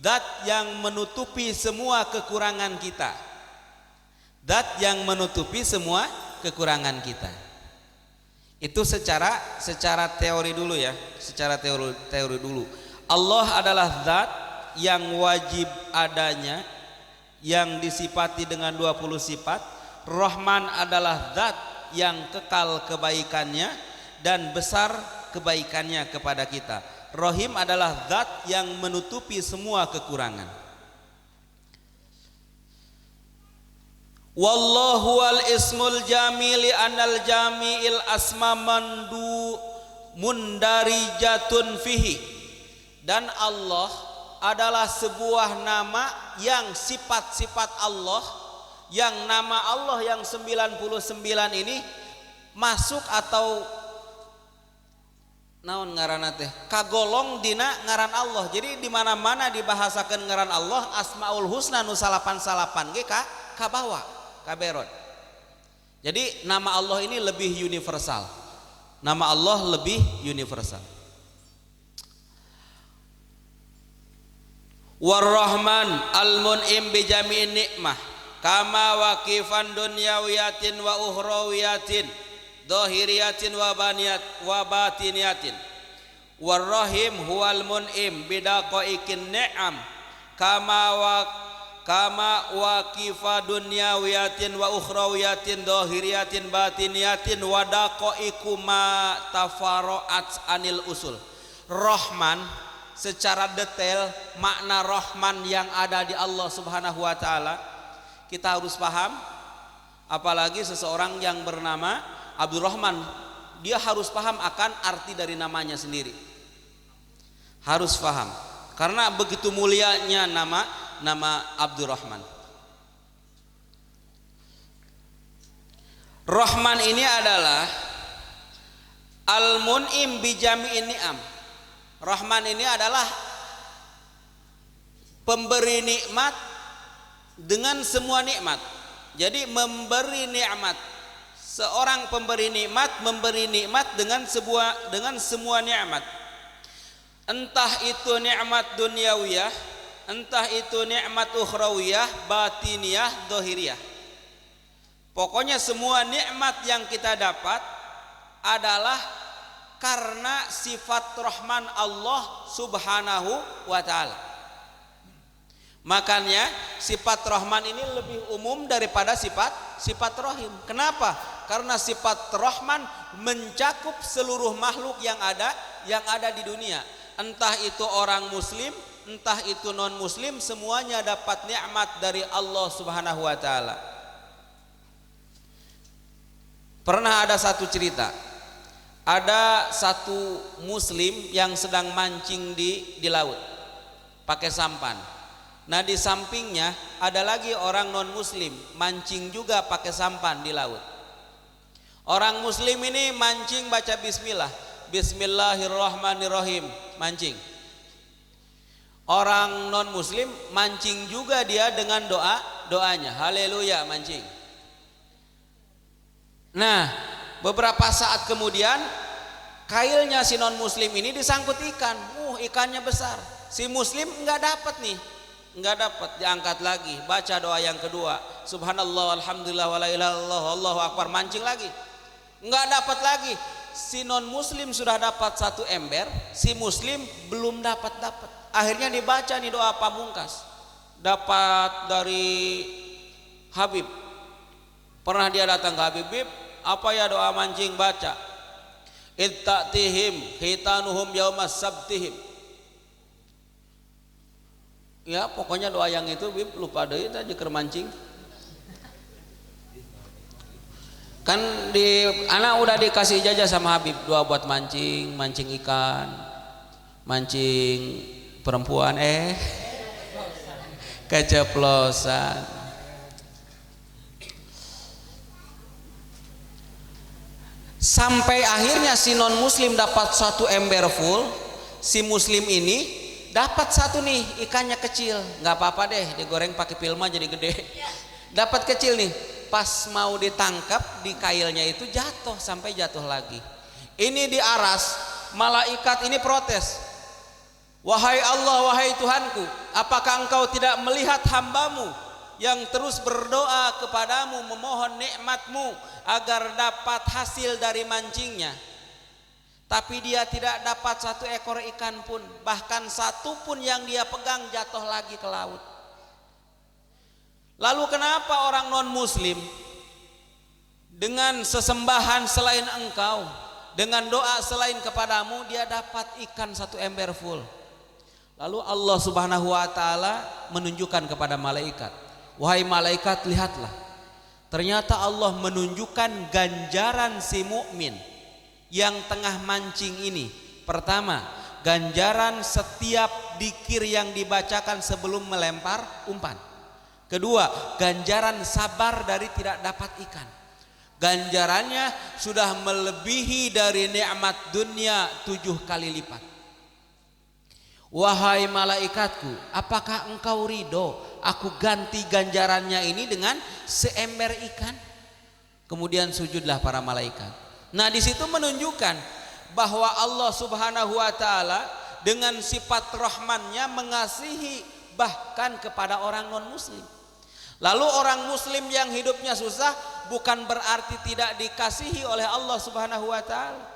zat yang menutupi semua kekurangan kita, zat yang menutupi semua kekurangan kita. Itu secara teori dulu ya, secara teori dulu. Allah adalah zat yang wajib adanya, yang disifati dengan 20 sifat. Rahman adalah zat yang kekal kebaikannya dan besar kebaikannya kepada kita. Rahim adalah zat yang menutupi semua kekurangan. Wallahu wal ismul jamili anal jami'il asma mandu mundarijatun fihi. Dan Allah adalah sebuah nama yang sifat-sifat Allah, yang nama Allah yang 99 ini masuk atau naon ngaranna teh kagolong dina ngaran Allah. Jadi di mana-mana dibahasakeun ngaran Allah, Asmaul Husna nu salapan-salapan ge kabawa kaberot. Jadi nama Allah ini lebih universal. Nama Allah lebih universal. War-Rahman al-Mun'im bi jami'in nikmah kama waqifan dunyawiyatin wa ukhrawiyatin dhahiriyatin wa batiniyatin. War-Rahim huwal Mun'im bi daqaiqin ni'am kama waqifa dunyawiyatin wa ukhrawiyatin dhahiriyatin batiniyatin wa daqaiqu ma tafarra'at anil usul. Rahman secara detail makna Rahman yang ada di Allah Subhanahu wa taala kita harus paham. Apalagi seseorang yang bernama Abdurrahman, dia harus paham akan arti dari namanya sendiri. Harus paham karena begitu mulianya nama Abdurrahman. Rahman ini adalah Al-Mun'im bi jami'in ni'am. Rahman ini adalah pemberi nikmat dengan semua nikmat. Jadi memberi nikmat, seorang pemberi nikmat memberi nikmat dengan semua nikmat. Entah itu nikmat duniawiyah, entah itu nikmat ukhrawiyah, batiniyah, dohiriyah. Pokoknya semua nikmat yang kita dapat adalah karena sifat Rahman Allah Subhanahu wa ta'ala. Makanya sifat Rahman ini lebih umum daripada sifat Rahim. Kenapa? Karena sifat Rahman mencakup seluruh makhluk yang ada di dunia. Entah itu orang muslim, entah itu non muslim, semuanya dapat nikmat dari Allah Subhanahu wa ta'ala. Pernah ada satu cerita. Ada satu muslim yang sedang mancing di laut pakai sampan. Nah di sampingnya ada lagi orang non muslim mancing juga pakai sampan di laut. Orang muslim ini mancing baca bismillah, bismillahirrahmanirrahim, mancing. Orang non muslim mancing juga dia dengan doanya haleluya, mancing. Nah beberapa saat kemudian kailnya si non muslim ini disangkut ikan. Ikannya besar. Si muslim nggak dapat nih, nggak dapat. Diangkat lagi, baca doa yang kedua, subhanallah alhamdulillah wala ilaha illallah allahu akbar, mancing lagi, nggak dapat lagi. Si non muslim sudah dapat satu ember, si muslim belum dapat. Akhirnya dibaca nih doa pamungkas, dapat dari Habib. Pernah dia datang ke Habib, apa ya doa mancing, baca ittatihim khitanuhum yaumas sabtihim. Ya pokoknya doa yang itu Bib, lupa deh tadi keur mancing. Kan anak udah dikasih ijazah sama Habib, doa buat mancing ikan, mancing perempuan keceplosan. Sampai akhirnya si non muslim dapat satu ember full, si muslim ini dapat satu nih, ikannya kecil, nggak apa-apa deh, digoreng pakai pilma jadi gede. Dapat kecil nih, pas mau ditangkap di kailnya itu jatuh, sampai jatuh lagi. Ini diaras, malaikat ini protes. Wahai Allah, wahai Tuhanku, apakah engkau tidak melihat hambamu yang terus berdoa kepadamu, memohon nikmatmu agar dapat hasil dari mancingnya, tapi dia tidak dapat satu ekor ikan pun, bahkan satu pun yang dia pegang jatuh lagi ke laut. Lalu kenapa orang non muslim dengan sesembahan selain engkau, dengan doa selain kepadamu, dia dapat ikan satu ember full? Lalu Allah Subhanahu wa taala menunjukkan kepada malaikat, wahai malaikat, lihatlah, ternyata Allah menunjukkan ganjaran si mukmin yang tengah mancing ini. Pertama, ganjaran setiap dzikir yang dibacakan sebelum melempar umpan. Kedua, ganjaran sabar dari tidak dapat ikan. Ganjarannya sudah melebihi dari nikmat dunia 7 kali lipat. Wahai malaikatku, apakah engkau ridho aku ganti ganjarannya ini dengan seember ikan? Kemudian sujudlah para malaikat. Nah, di situ menunjukkan bahwa Allah Subhanahu wa taala dengan sifat rahmannya mengasihi bahkan kepada orang non muslim. Lalu orang muslim yang hidupnya susah bukan berarti tidak dikasihi oleh Allah Subhanahu wa taala,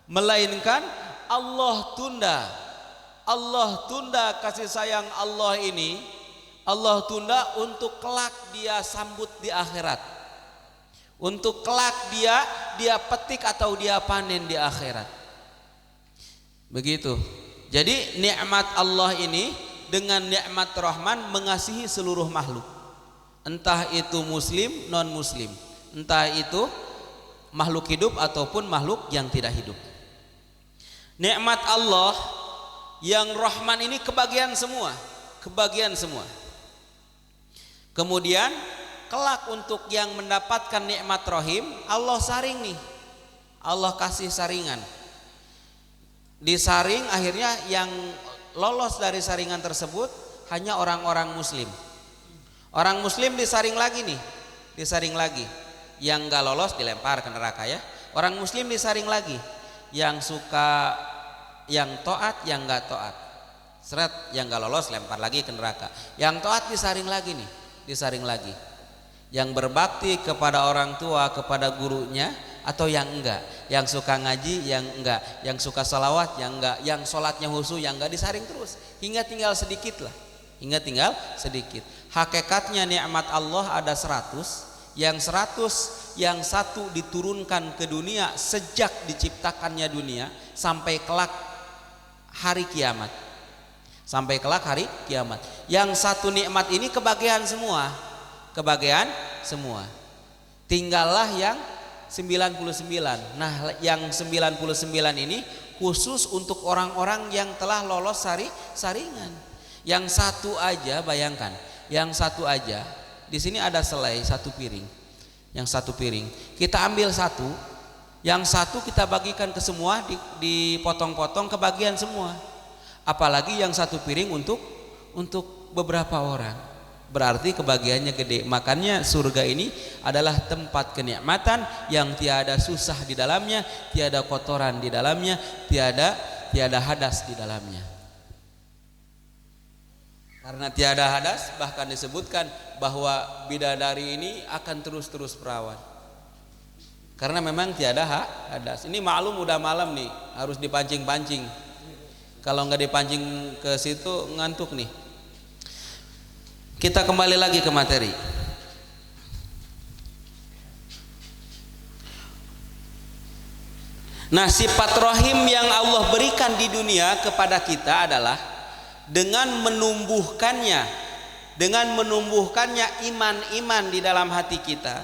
melainkan Allah tunda kasih sayang Allah ini, Allah tunda untuk kelak dia sambut di akhirat, untuk kelak dia petik atau dia panen di akhirat. Begitu. Jadi nikmat Allah ini dengan nikmat Rahman mengasihi seluruh makhluk, entah itu muslim non muslim, entah itu makhluk hidup ataupun makhluk yang tidak hidup. Nikmat Allah yang Rahman ini kebagian semua. Kemudian kelak untuk yang mendapatkan nikmat Rahim, Allah saring nih, Allah kasih saringan. Disaring, akhirnya yang lolos dari saringan tersebut hanya orang-orang muslim. Orang muslim disaring lagi nih, disaring lagi. Yang gak lolos dilempar ke neraka ya. Orang muslim disaring lagi, yang suka, yang taat, yang gak taat, seret, yang gak lolos lempar lagi ke neraka. Yang taat disaring lagi nih, disaring lagi. Yang berbakti kepada orang tua, kepada gurunya, atau yang enggak, yang suka ngaji, yang enggak, yang suka salawat, yang enggak, yang sholatnya khusyuk, yang enggak, disaring terus hingga tinggal sedikit lah, hingga tinggal sedikit. Hakikatnya nikmat Allah ada 100, yang 100 yang satu diturunkan ke dunia sejak diciptakannya dunia sampai kelak hari kiamat, sampai kelak hari kiamat. Yang satu nikmat ini kebagian semua, kebagian semua. Tinggallah yang 99. Nah, yang 99 ini khusus untuk orang-orang yang telah lolos saringan. Yang satu aja, bayangkan, yang satu aja di sini ada selai satu piring. Yang satu piring kita ambil satu, yang satu kita bagikan ke semua, dipotong-potong kebagian semua. Apalagi yang satu piring untuk beberapa orang, berarti kebagiannya gede. Makanya surga ini adalah tempat kenikmatan yang tiada susah di dalamnya, tiada kotoran di dalamnya, tiada hadas di dalamnya. Karena tiada hadas, bahkan disebutkan bahwa bidadari ini akan terus perawan. Karena memang tiada hadas. Ini maklum udah malam nih, harus dipancing-pancing. Kalau nggak dipancing ke situ ngantuk nih. Kita kembali lagi ke materi. Nah, sifat rahim yang Allah berikan di dunia kepada kita adalah dengan menumbuhkannya iman-iman di dalam hati kita,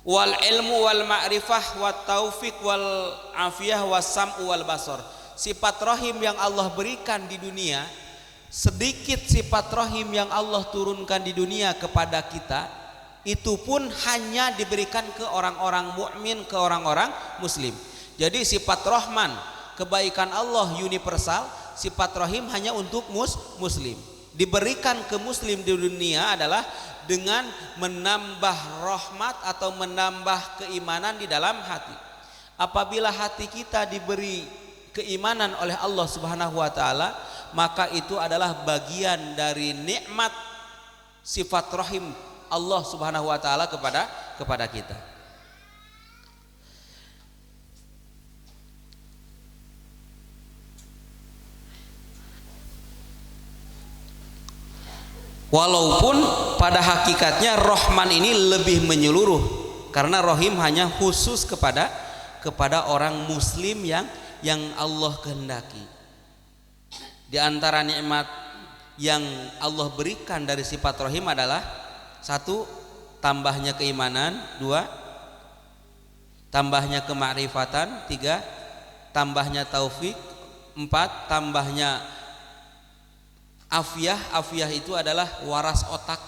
wal ilmu wal ma'rifah wat taufik wal afiyah was sam'u wal basar. Sifat rahim yang Allah berikan di dunia, sedikit sifat rahim yang Allah turunkan di dunia kepada kita, itu pun hanya diberikan ke orang-orang mukmin, ke orang-orang muslim. Jadi sifat rahman, kebaikan Allah universal, sifat rahim hanya untuk muslim. Diberikan ke muslim di dunia adalah dengan menambah rahmat atau menambah keimanan di dalam hati. Apabila hati kita diberi keimanan oleh Allah Subhanahu wa taala, maka itu adalah bagian dari nikmat sifat rahim Allah Subhanahu wa taala kepada kita. Walaupun pada hakikatnya Rahman ini lebih menyeluruh, karena Rahim hanya khusus kepada orang muslim yang Allah kehendaki. Di antara nikmat yang Allah berikan dari sifat Rahim adalah: 1. Tambahnya keimanan, 2. Tambahnya kemakrifatan, 3. Tambahnya taufik, 4. Tambahnya afiyah. Afiyah itu adalah waras otak.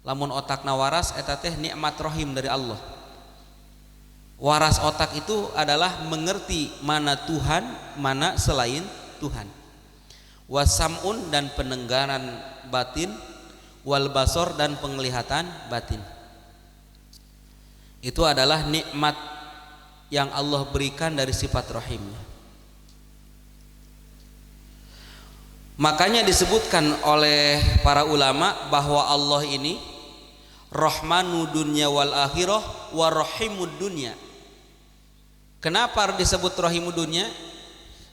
Lamun otakna waras eta teh nikmat Rahim dari Allah. Waras otak itu adalah mengerti mana Tuhan, mana selain Tuhan. Wasam'un, dan pendengaran batin, wal basor, dan penglihatan batin. Itu adalah nikmat yang Allah berikan dari sifat Rahimnya. Makanya disebutkan oleh para ulama bahwa Allah ini Rahmanud dunya wal akhirah wa rahimud dunya. Kenapa disebut Rahimud dunya?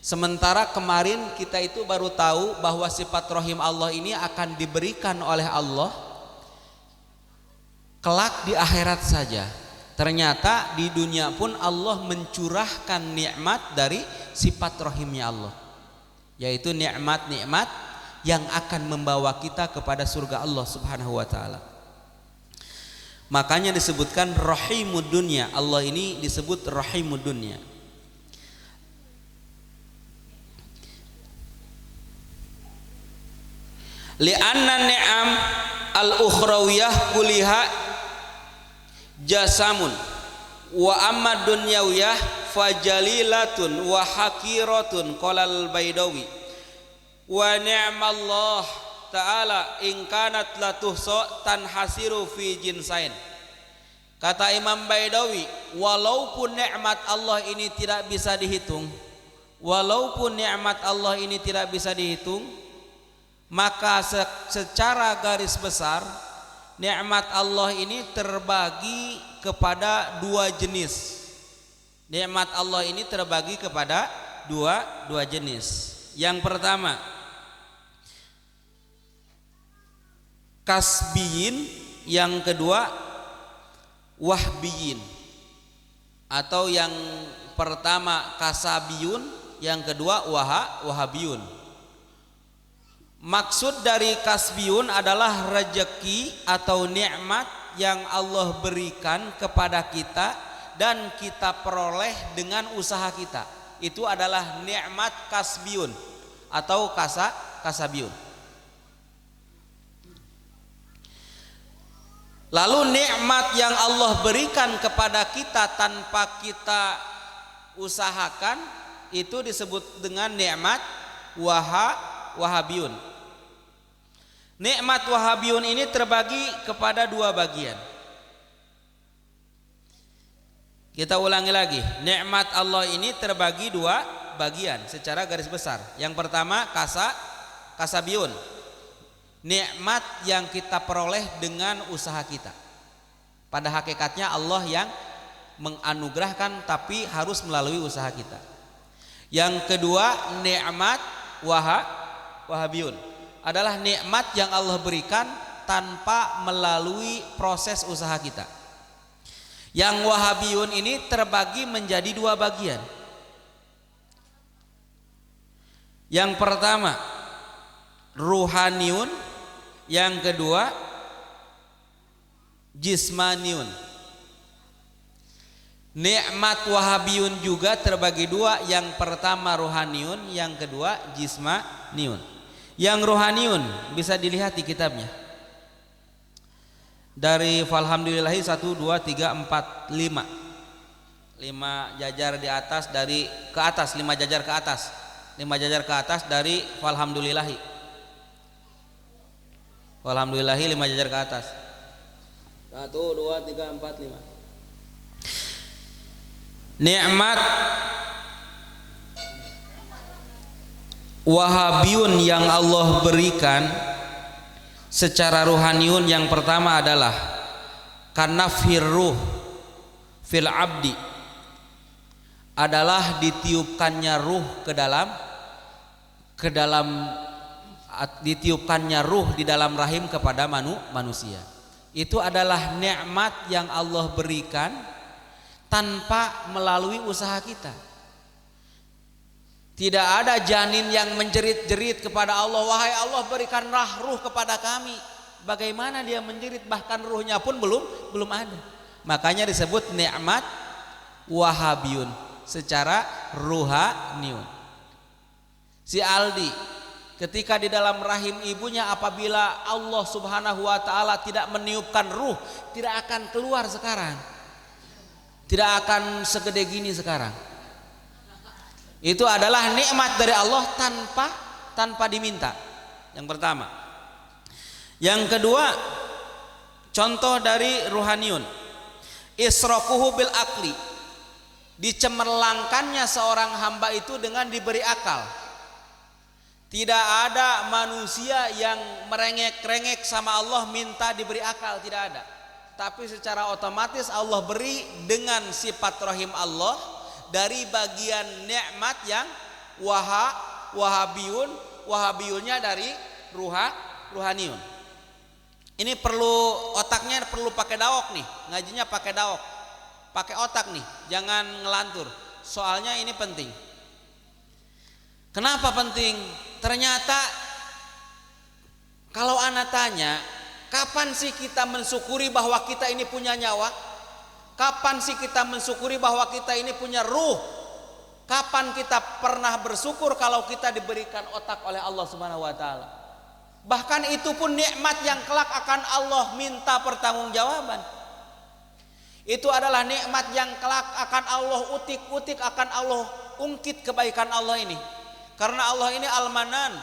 Sementara kemarin kita itu baru tahu bahwa sifat Rahim Allah ini akan diberikan oleh Allah kelak di akhirat saja. Ternyata di dunia pun Allah mencurahkan nikmat dari sifat Rahimnya Allah, yaitu nikmat-nikmat yang akan membawa kita kepada surga Allah Subhanahu wa taala. Makanya disebutkan Rahimud dunya. Allah ini disebut Rahimud dunya. Li'anna ni'am al-ukhrawiyah kuliha jasamun wa amma dunyawiyah fajalilatun wa hakiratun, qalal Baidawi. Wa ni'mallah ta'ala in kanat la tuhsa tanhasiru fi jinsain. Kata Imam Baidawi, walaupun nikmat Allah ini tidak bisa dihitung, walaupun nikmat Allah ini tidak bisa dihitung, maka secara garis besar nikmat Allah ini terbagi kepada dua jenis. Nikmat Allah ini terbagi kepada dua jenis. Yang pertama kasbiyin, yang kedua wahbiyin. Atau yang pertama kasabiyun, yang kedua wahabiyun. Maksud dari kasbiyun adalah rezeki atau nikmat yang Allah berikan kepada kita dan kita peroleh dengan usaha kita. Itu adalah nikmat kasbiyun atau kasabiyun. Lalu nikmat yang Allah berikan kepada kita tanpa kita usahakan, itu disebut dengan nikmat wahabiyun. Nikmat wahabiyun ini terbagi kepada dua bagian. Kita ulangi lagi, nikmat Allah ini terbagi dua bagian secara garis besar. Yang pertama kasabiyun, nikmat yang kita peroleh dengan usaha kita. Pada hakikatnya Allah yang menganugerahkan, tapi harus melalui usaha kita. Yang kedua nikmat wahabiyun, adalah nikmat yang Allah berikan tanpa melalui proses usaha kita. Yang wahabiyun ini terbagi menjadi dua bagian. Yang pertama ruhaniyun, yang kedua jismaniyun. Nikmat wahabiyun juga terbagi dua, yang pertama ruhaniyun, yang kedua jismaniyun. Yang ruhaniyun bisa dilihat di kitabnya. Dari falhamdulillahi 1, 2, 3, 4, 5. 5 jajar di atas, dari ke atas, 5 jajar ke atas. 5 jajar ke atas dari falhamdulillahi. Falhamdulillahi 5 jajar ke atas. 1, 2, 3, 4, 5. Nikmat Wahabiyun yang Allah berikan secara ruhaniun, yang pertama adalah kanafhir ruh fil abdi, adalah ditiupkannya ruh ditiupkannya ruh di dalam rahim kepada manusia. Itu adalah nikmat yang Allah berikan tanpa melalui usaha kita. Tidak ada janin yang menjerit-jerit kepada Allah, wahai Allah berikanlah ruh kepada kami. Bagaimana dia menjerit, bahkan ruhnya pun belum ada. Makanya disebut nikmat wahabiyun secara ruhaniun. Si Aldi ketika di dalam rahim ibunya, apabila Allah Subhanahu wa taala tidak meniupkan ruh, tidak akan keluar sekarang. Tidak akan segede gini sekarang. Itu adalah nikmat dari Allah tanpa diminta. Yang pertama. Yang kedua, contoh dari ruhaniun, israquhu bil akli, dicemerlangkannya seorang hamba itu dengan diberi akal. Tidak ada manusia yang merengek-rengek sama Allah minta diberi akal, tidak ada. Tapi secara otomatis Allah beri dengan sifat rahim Allah dari bagian nikmat yang wahabiyunnya dari ruhaniun. Ini perlu otaknya, perlu pakai daok nih, ngajinya pakai daok, pakai otak nih, jangan ngelantur. Soalnya ini penting. Kenapa penting? Ternyata kalau anak tanya, kapan sih kita mensyukuri bahwa kita ini punya nyawa? Kapan sih kita mensyukuri bahwa kita ini punya ruh? Kapan kita pernah bersyukur kalau kita diberikan otak oleh Allah Subhanahu wa taala? Bahkan itu pun nikmat yang kelak akan Allah minta pertanggungjawaban. Itu adalah nikmat yang kelak akan Allah utik-utik, akan Allah ungkit kebaikan Allah ini. Karena Allah ini Al-Manan,